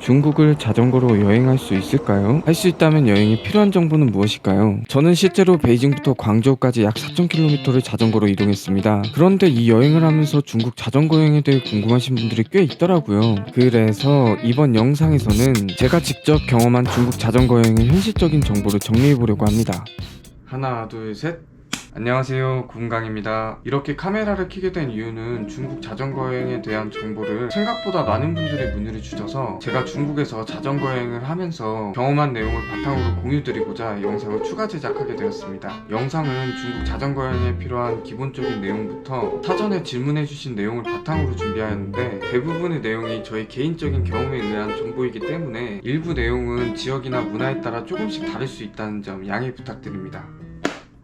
중국을 자전거로 여행할 수 있을까요? 할 수 있다면 여행에 필요한 정보는 무엇일까요? 저는 실제로 베이징부터 광저우까지 약 4,000km를 자전거로 이동했습니다. 그런데 이 여행을 하면서 중국 자전거 여행에 대해 궁금하신 분들이 꽤 있더라고요. 그래서 이번 영상에서는 제가 직접 경험한 중국 자전거 여행의 현실적인 정보를 정리해보려고 합니다. 하나, 둘, 셋. 안녕하세요, 구은강입니다. 이렇게 카메라를 켜게 된 이유는 중국 자전거 여행에 대한 정보를 생각보다 많은 분들이 문의를 주셔서 제가 중국에서 자전거 여행을 하면서 경험한 내용을 바탕으로 공유드리고자 영상을 추가 제작하게 되었습니다. 영상은 중국 자전거 여행에 필요한 기본적인 내용부터 사전에 질문해주신 내용을 바탕으로 준비하였는데 대부분의 내용이 저희 개인적인 경험에 의한 정보이기 때문에 일부 내용은 지역이나 문화에 따라 조금씩 다를 수 있다는 점 양해 부탁드립니다.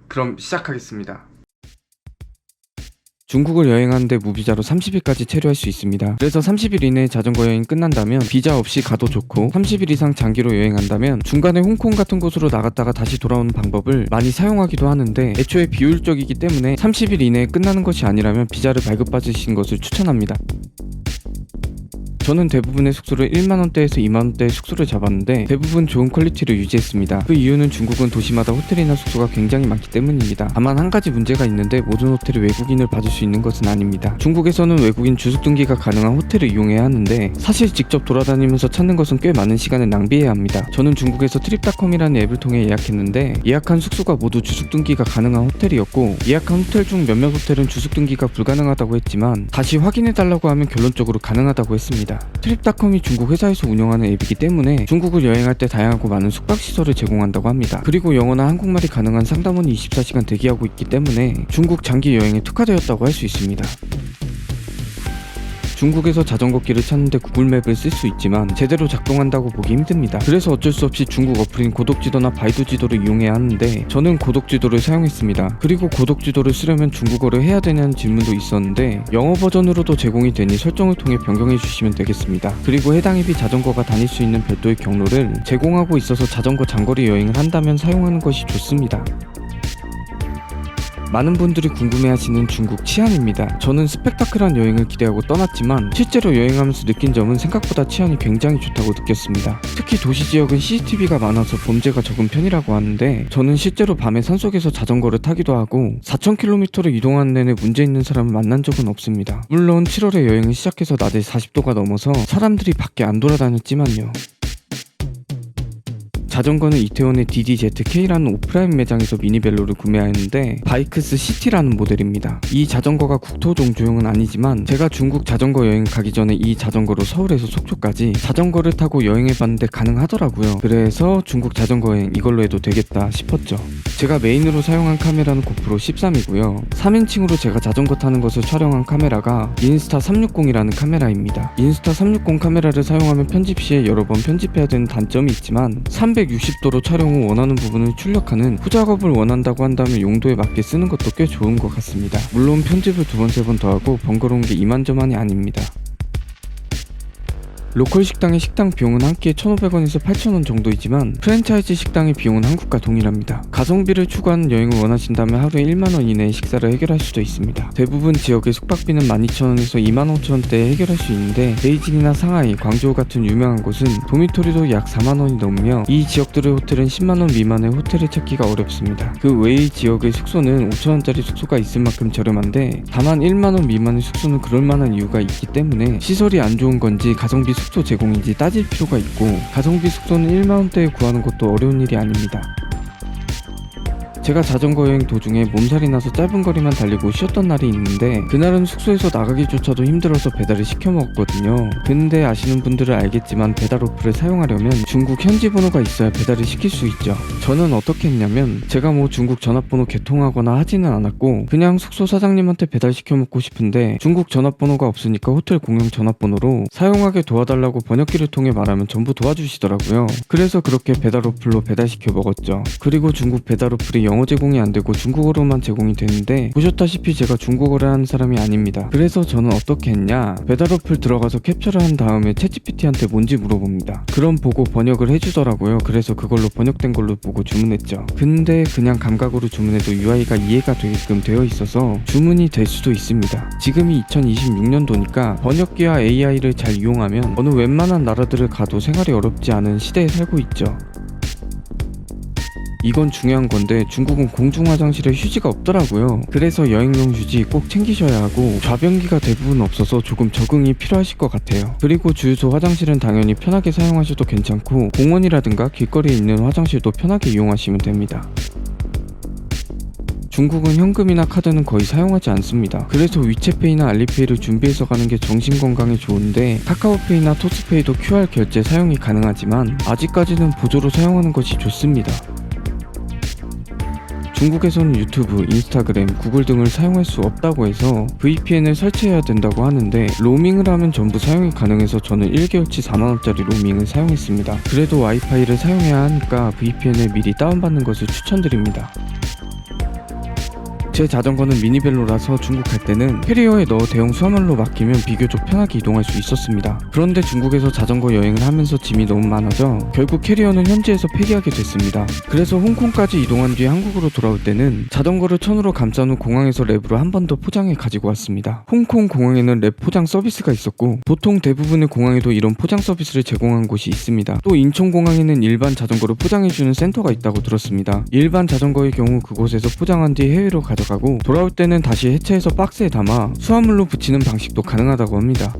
그럼 시작하겠습니다. 중국을 여행하는데 무비자로 30일까지 체류할 수 있습니다. 그래서 30일 이내에 자전거 여행 끝난다면 비자 없이 가도 좋고 30일 이상 장기로 여행한다면 중간에 홍콩 같은 곳으로 나갔다가 다시 돌아오는 방법을 많이 사용하기도 하는데 애초에 비효율적이기 때문에 30일 이내에 끝나는 것이 아니라면 비자를 발급받으신 것을 추천합니다. 저는 대부분의 숙소를 1만원대에서 2만원대의 숙소를 잡았는데 대부분 좋은 퀄리티를 유지했습니다. 그 이유는 중국은 도시마다 호텔이나 숙소가 굉장히 많기 때문입니다. 다만 한 가지 문제가 있는데 모든 호텔이 외국인을 받을 수 있는 것은 아닙니다. 중국에서는 외국인 주숙 등기가 가능한 호텔을 이용해야 하는데 사실 직접 돌아다니면서 찾는 것은 꽤 많은 시간을 낭비해야 합니다. 저는 중국에서 트립닷컴이라는 앱을 통해 예약했는데 예약한 숙소가 모두 주숙 등기가 가능한 호텔이었고 예약한 호텔 중 몇몇 호텔은 주숙 등기가 불가능하다고 했지만 다시 확인해달라고 하면 결론적으로 가능하다고 했습니다. 트립닷컴이 중국 회사에서 운영하는 앱이기 때문에 중국을 여행할 때 다양하고 많은 숙박시설을 제공한다고 합니다. 그리고 영어나 한국말이 가능한 상담원이 24시간 대기하고 있기 때문에 중국 장기 여행에 특화되었다고 할 수 있습니다. 중국에서 자전거 길을 찾는데 구글맵을 쓸 수 있지만 제대로 작동한다고 보기 힘듭니다. 그래서 어쩔 수 없이 중국 어플인 고독지도나 바이두 지도를 이용해야 하는데 저는 고독지도를 사용했습니다. 그리고 고독지도를 쓰려면 중국어를 해야 되냐는 질문도 있었는데 영어 버전으로도 제공이 되니 설정을 통해 변경해 주시면 되겠습니다. 그리고 해당 앱이 자전거가 다닐 수 있는 별도의 경로를 제공하고 있어서 자전거 장거리 여행을 한다면 사용하는 것이 좋습니다. 많은 분들이 궁금해하시는 중국 치안입니다. 저는 스펙타클한 여행을 기대하고 떠났지만 실제로 여행하면서 느낀 점은 생각보다 치안이 굉장히 좋다고 느꼈습니다. 특히 도시 지역은 CCTV가 많아서 범죄가 적은 편이라고 하는데 저는 실제로 밤에 산속에서 자전거를 타기도 하고 4,000km를 이동하는 내내 문제 있는 사람을 만난 적은 없습니다. 물론 7월에 여행을 시작해서 낮에 40도가 넘어서 사람들이 밖에 안 돌아다녔지만요. 자전거는 이태원의 DDZK라는 오프라인 매장에서 미니벨로를 구매하였는데 바이크스 시티라는 모델입니다. 이 자전거가 국토 종주용은 아니지만 제가 중국 자전거 여행 가기 전에 이 자전거로 서울에서 속초까지 자전거를 타고 여행해봤는데 가능하더라고요. 그래서 중국 자전거 여행 이걸로 해도 되겠다 싶었죠. 제가 메인으로 사용한 카메라는 고프로 13이고요. 3인칭으로 제가 자전거 타는 것을 촬영한 카메라가 인스타 360이라는 카메라입니다. 인스타 360 카메라를 사용하면 편집 시에 여러 번 편집해야 되는 단점이 있지만 360도로 촬영 후 원하는 부분을 출력하는 후작업을 원한다고 한다면 용도에 맞게 쓰는 것도 꽤 좋은 것 같습니다. 물론 편집을 2번, 3번 더 하고 번거로운 게 이만저만이 아닙니다. 로컬 식당의 식당 비용은 한 끼에 1,500원에서 8,000원 정도이지만 프랜차이즈 식당의 비용은 한국과 동일합니다. 가성비를 추구하는 여행을 원하신다면 하루에 1만원 이내의 식사를 해결할 수도 있습니다. 대부분 지역의 숙박비는 12,000원에서 25,000원대에 해결할 수 있는데 베이징이나 상하이, 광저우 같은 유명한 곳은 도미토리도 약 4만원이 넘으며 이 지역들의 호텔은 10만원 미만의 호텔을 찾기가 어렵습니다. 그 외의 지역의 숙소는 5,000원짜리 숙소가 있을 만큼 저렴한데 다만 1만원 미만의 숙소는 그럴만한 이유가 있기 때문에 시설이 안 좋은 건지 가성비 숙소 제공인지 따질 필요가 있고 가성비 숙소는 1만원대에 구하는 것도 어려운 일이 아닙니다. 제가 자전거 여행 도중에 몸살이 나서 짧은 거리만 달리고 쉬었던 날이 있는데 그날은 숙소에서 나가기조차도 힘들어서 배달을 시켜 먹었거든요. 근데 아시는 분들은 알겠지만 배달 어플을 사용하려면 중국 현지 번호가 있어야 배달을 시킬 수 있죠. 저는 어떻게 했냐면 제가 중국 전화번호 개통하거나 하지는 않았고 그냥 숙소 사장님한테 배달시켜 먹고 싶은데 중국 전화번호가 없으니까 호텔 공용 전화번호로 사용하게 도와달라고 번역기를 통해 말하면 전부 도와주시더라고요. 그래서 그렇게 배달 어플로 배달시켜 먹었죠. 그리고 중국 배달 어플이 영어 제공이 안 되고 중국어로만 제공이 되는데, 보셨다시피 제가 중국어를 하는 사람이 아닙니다. 그래서 저는 어떻게 했냐, 배달 어플 들어가서 캡처를 한 다음에 챗GPT한테 뭔지 물어봅니다. 그럼 보고 번역을 해주더라고요. 그래서 그걸로 번역된 걸로 보고 주문했죠. 근데 그냥 감각으로 주문해도 UI가 이해가 되게끔 되어 있어서 주문이 될 수도 있습니다. 지금이 2026년도니까 번역기와 AI를 잘 이용하면 어느 웬만한 나라들을 가도 생활이 어렵지 않은 시대에 살고 있죠. 이건 중요한 건데 중국은 공중 화장실에 휴지가 없더라고요. 그래서 여행용 휴지 꼭 챙기셔야 하고, 좌변기가 대부분 없어서 조금 적응이 필요하실 것 같아요. 그리고 주유소 화장실은 당연히 편하게 사용하셔도 괜찮고, 공원이라든가 길거리에 있는 화장실도 편하게 이용하시면 됩니다. 중국은 현금이나 카드는 거의 사용하지 않습니다. 그래서 위챗페이나 알리페이를 준비해서 가는 게 정신건강에 좋은데, 카카오페이나 토스페이도 QR 결제 사용이 가능하지만 아직까지는 보조로 사용하는 것이 좋습니다. 중국에서는 유튜브, 인스타그램, 구글 등을 사용할 수 없다고 해서 VPN을 설치해야 된다고 하는데, 로밍을 하면 전부 사용이 가능해서 저는 1개월치 4만원짜리 로밍을 사용했습니다. 그래도 와이파이를 사용해야 하니까 VPN을 미리 다운받는 것을 추천드립니다. 제 자전거는 미니벨로라서 중국 갈 때는 캐리어에 넣어 대형 수화물로 맡기면 비교적 편하게 이동할 수 있었습니다. 그런데 중국에서 자전거 여행을 하면서 짐이 너무 많아져 결국 캐리어는 현지에서 폐기하게 됐습니다. 그래서 홍콩까지 이동한 뒤에 한국으로 돌아올 때는 자전거를 천으로 감싼 후 공항에서 랩으로 한 번 더 포장해 가지고 왔습니다. 홍콩 공항에는 랩 포장 서비스가 있었고, 보통 대부분의 공항에도 이런 포장 서비스를 제공한 곳이 있습니다. 또 인천공항에는 일반 자전거를 포장해주는 센터가 있다고 들었습니다. 일반 자전거의 경우 그곳에서 포장한 뒤 해외로 가져가고, 돌아올 때는 다시 해체해서 박스에 담아 수화물로 붙이는 방식도 가능하다고 합니다.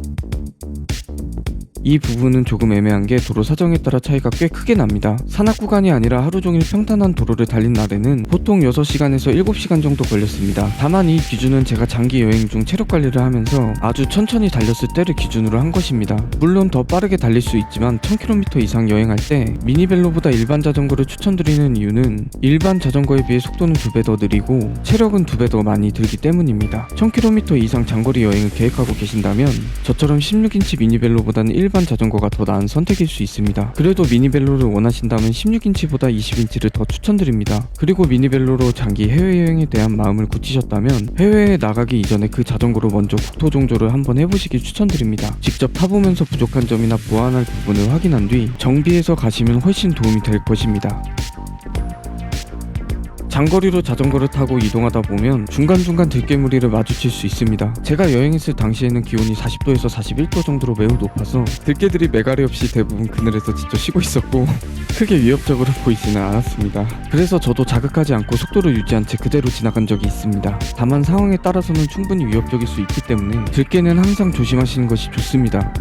이 부분은 조금 애매한 게 도로 사정에 따라 차이가 꽤 크게 납니다. 산악 구간이 아니라 하루 종일 평탄한 도로를 달린 날에는 보통 6시간에서 7시간 정도 걸렸습니다. 다만 이 기준은 제가 장기 여행 중 체력 관리를 하면서 아주 천천히 달렸을 때를 기준으로 한 것입니다. 물론 더 빠르게 달릴 수 있지만 1000km 이상 여행할 때 미니벨로보다 일반 자전거를 추천드리는 이유는 일반 자전거에 비해 속도는 2배 더 느리고 체력은 2배 더 많이 들기 때문입니다. 1000km 이상 장거리 여행을 계획하고 계신다면 저처럼 16인치 미니벨로보다는 일반 자전거가 더 나은 선택일 수 있습니다. 그래도 미니벨로를 원하신다면 16인치보다 20인치를 더 추천드립니다. 그리고 미니벨로로 장기 해외여행에 대한 마음을 굳히셨다면 해외에 나가기 이전에 그 자전거로 먼저 국토 종조를 한번 해보시길 추천드립니다. 직접 타보면서 부족한 점이나 보완할 부분을 확인한 뒤 정비해서 가시면 훨씬 도움이 될 것입니다. 장거리로 자전거를 타고 이동하다 보면 중간중간 들개무리를 마주칠 수 있습니다. 제가 여행했을 당시에는 기온이 40도에서 41도 정도로 매우 높아서 들개들이 매가리 없이 대부분 그늘에서 지쳐 쉬고 있었고 크게 위협적으로 보이지는 않았습니다. 그래서 저도 자극하지 않고 속도를 유지한 채 그대로 지나간 적이 있습니다. 다만 상황에 따라서는 충분히 위협적일 수 있기 때문에 들개는 항상 조심하시는 것이 좋습니다.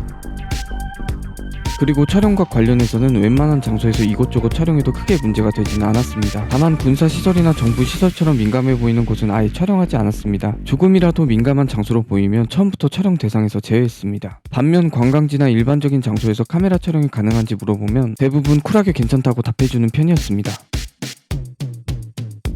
그리고 촬영과 관련해서는 웬만한 장소에서 이곳저곳 촬영해도 크게 문제가 되지는 않았습니다. 다만 군사시설이나 정부시설처럼 민감해 보이는 곳은 아예 촬영하지 않았습니다. 조금이라도 민감한 장소로 보이면 처음부터 촬영 대상에서 제외했습니다. 반면 관광지나 일반적인 장소에서 카메라 촬영이 가능한지 물어보면 대부분 쿨하게 괜찮다고 답해주는 편이었습니다.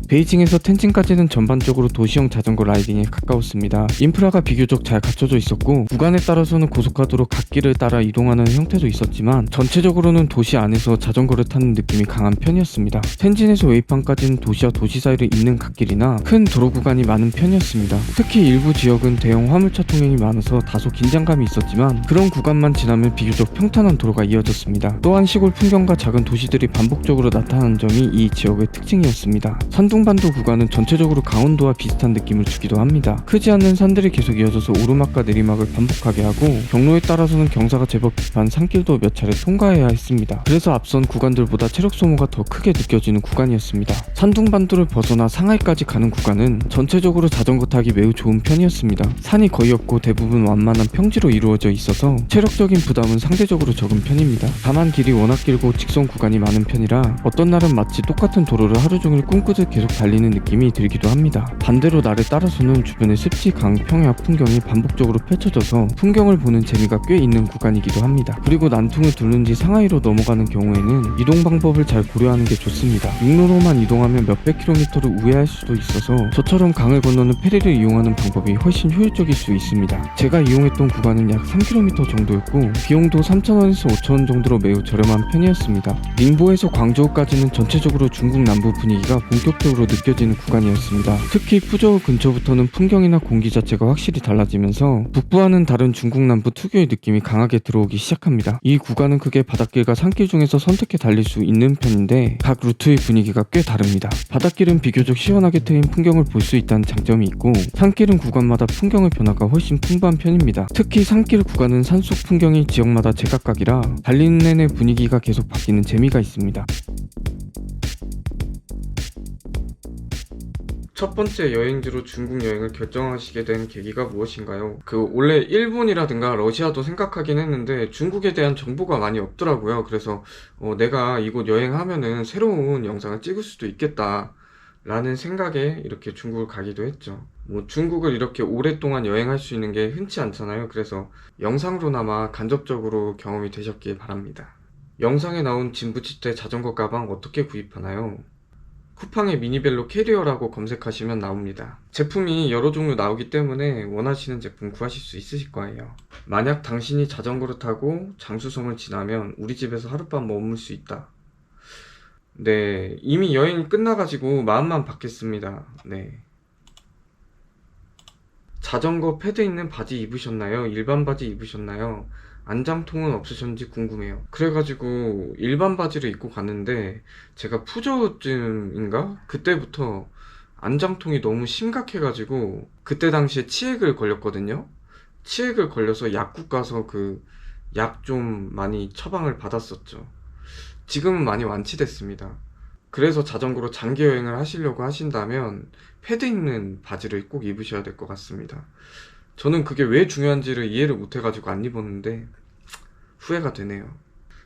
베이징에서 텐진까지는 전반적으로 도시형 자전거 라이딩에 가까웠습니다. 인프라가 비교적 잘 갖춰져 있었고 구간에 따라서는 고속화도로 갓길을 따라 이동하는 형태도 있었지만 전체적으로는 도시 안에서 자전거를 타는 느낌이 강한 편이었습니다. 텐진에서 웨이판까지는 도시와 도시 사이를 잇는 갓길이나 큰 도로 구간이 많은 편이었습니다. 특히 일부 지역은 대형 화물차 통행이 많아서 다소 긴장감이 있었지만 그런 구간만 지나면 비교적 평탄한 도로가 이어졌습니다. 또한 시골 풍경과 작은 도시들이 반복적으로 나타나는 점이 이 지역의 특징이었습니다. 산둥반도 구간은 전체적으로 강원도와 비슷한 느낌을 주기도 합니다. 크지 않는 산들이 계속 이어져서 오르막과 내리막을 반복하게 하고 경로에 따라서는 경사가 제법 깊은 산길도 몇 차례 통과해야 했습니다. 그래서 앞선 구간들보다 체력 소모가 더 크게 느껴지는 구간이었습니다. 산둥반도를 벗어나 상하이까지 가는 구간은 전체적으로 자전거 타기 매우 좋은 편이었습니다. 산이 거의 없고 대부분 완만한 평지로 이루어져 있어서 체력적인 부담은 상대적으로 적은 편입니다. 다만 길이 워낙 길고 직선 구간이 많은 편이라 어떤 날은 마치 똑같은 도로를 하루 종일 꿈꾸듯 계속 달리는 느낌이 들기도 합니다. 반대로 날에 따라서는 주변의 습지, 강, 평야, 풍경이 반복적으로 펼쳐져서 풍경을 보는 재미가 꽤 있는 구간이기도 합니다. 그리고 난퉁을 두른 뒤 상하이로 넘어가는 경우에는 이동 방법을 잘 고려하는 게 좋습니다. 육로로만 이동하면 몇백 킬로미터를 우회할 수도 있어서 저처럼 강을 건너는 페리를 이용하는 방법이 훨씬 효율적일 수 있습니다. 제가 이용했던 구간은 약 3km 정도였고 비용도 3,000원에서 5,000원 정도로 매우 저렴한 편이었습니다. 닝보에서 광저우까지는 전체적으로 중국 남부 분위기가 본격적으로 자극적으로 느껴지는 구간이었습니다. 특히 푸저우 근처부터는 풍경이나 공기 자체가 확실히 달라지면서 북부와는 다른 중국 남부 특유의 느낌이 강하게 들어오기 시작합니다. 이 구간은 크게 바닷길과 산길 중에서 선택해 달릴 수 있는 편인데 각 루트의 분위기가 꽤 다릅니다. 바닷길은 비교적 시원하게 트인 풍경을 볼 수 있다는 장점이 있고 산길은 구간마다 풍경의 변화가 훨씬 풍부한 편입니다. 특히 산길 구간은 산속 풍경이 지역마다 제각각이라 달리는 내내 분위기가 계속 바뀌는 재미가 있습니다. 첫 번째 여행지로 중국 여행을 결정하시게 된 계기가 무엇인가요? 원래 일본이라든가 러시아도 생각하긴 했는데 중국에 대한 정보가 많이 없더라고요. 그래서 내가 이곳 여행하면은 새로운 영상을 찍을 수도 있겠다 라는 생각에 이렇게 중국을 가기도 했죠. 중국을 이렇게 오랫동안 여행할 수 있는 게 흔치 않잖아요. 그래서 영상으로나마 간접적으로 경험이 되셨길 바랍니다. 영상에 나온 진부치테 자전거 가방 어떻게 구입하나요? 쿠팡의 미니벨로 캐리어라고 검색하시면 나옵니다. 제품이 여러 종류 나오기 때문에 원하시는 제품 구하실 수 있으실 거예요. 만약 당신이 자전거를 타고 장수성을 지나면 우리 집에서 하룻밤 머물 수 있다. 네, 이미 여행이 끝나가지고 마음만 받겠습니다. 네. 자전거 패드 있는 바지 입으셨나요? 일반 바지 입으셨나요? 안장통은 없으셨는지 궁금해요. 그래가지고 일반 바지를 입고 갔는데 제가 푸저우쯤인가? 그때부터 안장통이 너무 심각해가지고 그때 당시에 치액을 걸렸거든요. 치액을 걸려서 약국 가서 약 좀 많이 처방을 받았었죠. 지금은 많이 완치됐습니다. 그래서 자전거로 장기 여행을 하시려고 하신다면 패드 있는 바지를 꼭 입으셔야 될 것 같습니다. 저는 그게 왜 중요한지를 이해를 못해가지고 안 입었는데 후회가 되네요.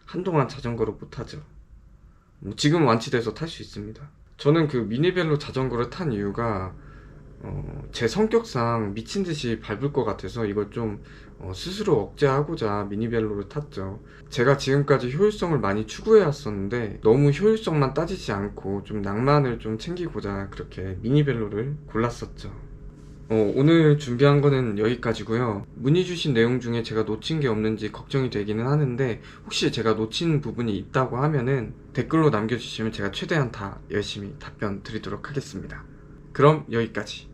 한동안 자전거를 못 타죠. 지금 완치돼서 탈 수 있습니다. 저는 미니벨로 자전거를 탄 이유가 제 성격상 미친듯이 밟을 것 같아서 이걸 좀 스스로 억제하고자 미니벨로를 탔죠. 제가 지금까지 효율성을 많이 추구해왔었는데 너무 효율성만 따지지 않고 좀 낭만을 좀 챙기고자 그렇게 미니벨로를 골랐었죠. 오늘 준비한 거는 여기까지고요. 문의 주신 내용 중에 제가 놓친 게 없는지 걱정이 되기는 하는데 혹시 제가 놓친 부분이 있다고 하면은 댓글로 남겨주시면 제가 최대한 다 열심히 답변 드리도록 하겠습니다. 그럼 여기까지.